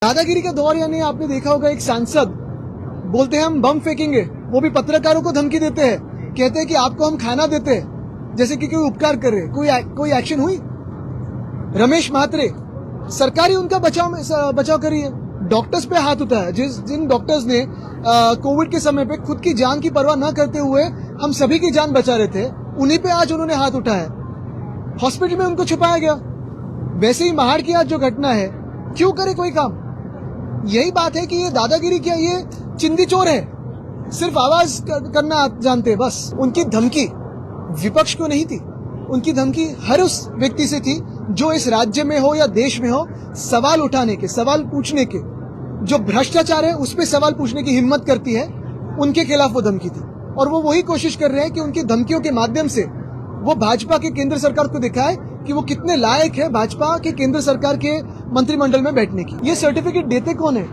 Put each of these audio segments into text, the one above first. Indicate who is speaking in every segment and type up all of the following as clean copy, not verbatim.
Speaker 1: दादागिरी का दौर, यानी आपने देखा होगा एक सांसद बोलते हैं हम बम फेंकेंगे, वो भी पत्रकारों को धमकी देते हैं, कहते हैं कि आपको हम खाना देते हैं, जैसे कि कोई उपकार कर रहे। कोई एक्शन हुई? रमेश म्हात्रे, सरकार ही उनका बचाव कर रही है। डॉक्टर्स पे हाथ उठाया, जिन डॉक्टर्स ने कोविड के समय पे खुद की जान की परवाह न करते हुए हम सभी की जान बचा रहे थे, उन्हीं पे आज उन्होंने हाथ उठाया। हॉस्पिटल में उनको छुपाया गया। वैसे ही महाड़ की आज जो घटना है, क्यों करे कोई काम? यही बात है कि ये दादागिरी क्या, ये चिंदी चोर है, सिर्फ आवाज करना जानते हैं बस। उनकी धमकी विपक्ष को नहीं थी, उनकी धमकी हर उस व्यक्ति से थी जो इस राज्य में हो या देश में हो, सवाल उठाने के, सवाल पूछने के, जो भ्रष्टाचार है उस पर सवाल पूछने की हिम्मत करती है, उनके खिलाफ वो धमकी थी। और वो वही कोशिश कर रहे हैं कि उनकी धमकियों के माध्यम से वो भाजपा के केंद्र सरकार को दिखाए कि वो कितने लायक है भाजपा के केंद्र सरकार के मंत्रिमंडल में बैठने की। ये सर्टिफिकेट देते कौन है?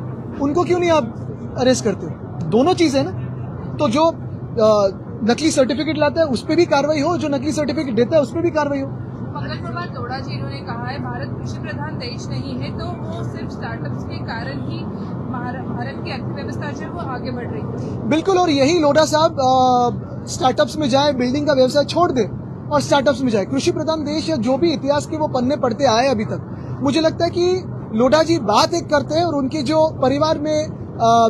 Speaker 1: उनको क्यों नहीं आप अरेस्ट करते हो? दोनों चीज है ना। तो जो नकली सर्टिफिकेट लाता है उस पर भी कार्रवाई हो, जो नकली सर्टिफिकेट देता है उस पर भी कार्रवाई हो।
Speaker 2: पंकज प्रभात लोढ़ा जी इन्होंने कहा है भारत कृषि प्रधान देश नहीं है, तो वो सिर्फ स्टार्टअप्स के कारण ही भारत की अर्थव्यवस्था जो है वो आगे बढ़ रही है।
Speaker 1: बिल्कुल, और यही लोढ़ा साहब स्टार्टअप्स में जाए, बिल्डिंग का व्यवसाय छोड़ दे और स्टार्टअप्स में जाए। कृषि प्रधान देश या जो भी इतिहास के वो पन्ने पढ़ते आए अभी तक, मुझे लगता है कि लोढ़ा जी बात एक करते हैं और उनके जो परिवार में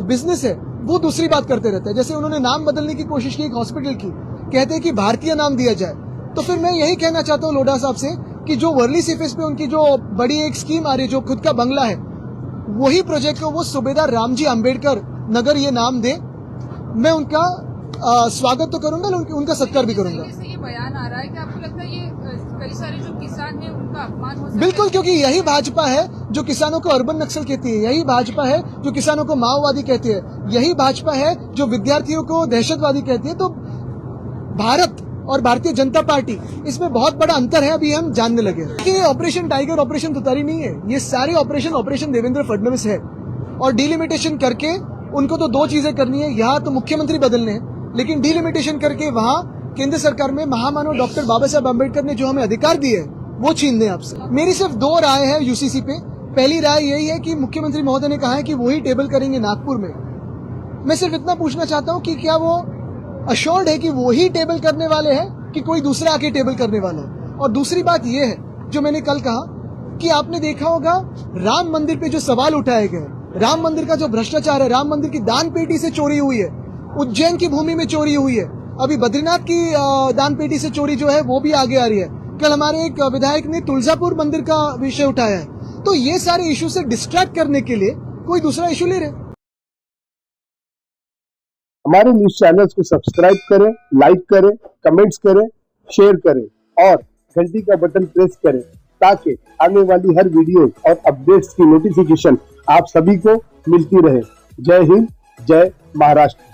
Speaker 1: बिजनेस है वो दूसरी बात करते रहते हैं। जैसे उन्होंने नाम बदलने की कोशिश की एक हॉस्पिटल की, कहते हैं कि भारतीय नाम दिया जाए। तो फिर मैं यही कहना चाहता हूँ लोढ़ा साहब से कि जो वर्ली सीफेस पे उनकी जो बड़ी एक स्कीम आ रही है, जो खुद का बंगला है, वही प्रोजेक्ट को वो सूबेदार रामजी अंबेडकर नगर ये नाम दे। मैं उनका स्वागत तो करूंगा, उनका सत्कार भी करूंगा।
Speaker 2: ये बयान आ रहा है कि आपको लगता है ये कई सारे जो किसान हैं उनका अपमान हो सकता है?
Speaker 1: बिल्कुल, क्योंकि यही भाजपा है जो किसानों को अर्बन नक्सल कहती है, यही भाजपा है जो किसानों को माओवादी कहती है, यही भाजपा है जो विद्यार्थियों को दहशतवादी कहती है। तो भारत और भारतीय जनता पार्टी, इसमें बहुत बड़ा अंतर है, अभी हम जानने लगे हैं कि ये ऑपरेशन टाइगर, ऑपरेशन तुतारी नहीं है। ये सारे ऑपरेशन देवेंद्र फडणवीस है। और डिलिमिटेशन करके उनको तो दो चीजें करनी है, यहाँ तो मुख्यमंत्री बदलने हैं, लेकिन डिलिमिटेशन करके वहाँ केंद्र सरकार में महामानव डॉक्टर बाबा साहब अम्बेडकर ने जो हमें अधिकार दिए वो छीनने आपसे। मेरी सिर्फ दो राय है यूसीसी पे। पहली राय यही है कि मुख्यमंत्री महोदय ने कहा है कि वही टेबल करेंगे नागपुर में। मैं सिर्फ इतना पूछना चाहता हूँ कि क्या वो अश्योर्ड है कि वो ही टेबल करने वाले हैं कि कोई दूसरा आके टेबल करने वाला है? और दूसरी बात ये है जो मैंने कल कहा कि आपने देखा होगा राम मंदिर पे जो सवाल उठाए गए, राम मंदिर का जो भ्रष्टाचार है, राम मंदिर की दान पेटी से चोरी हुई है, उज्जैन की भूमि में चोरी हुई है, अभी बद्रीनाथ की दान पेटी से चोरी जो है वो भी आगे आ रही है। कल हमारे एक विधायक ने तुलजापुर मंदिर का विषय उठाया है। तो ये सारे इशू से डिस्ट्रैक्ट करने के लिए कोई दूसरा इशू ले रहे।
Speaker 3: हमारे न्यूज चैनल्स को सब्सक्राइब करें, लाइक करें, कमेंट्स करें, शेयर करें और घंटी का बटन प्रेस करें ताकि आने वाली हर वीडियो और अपडेट्स की नोटिफिकेशन आप सभी को मिलती रहे। जय हिंद, जय महाराष्ट्र।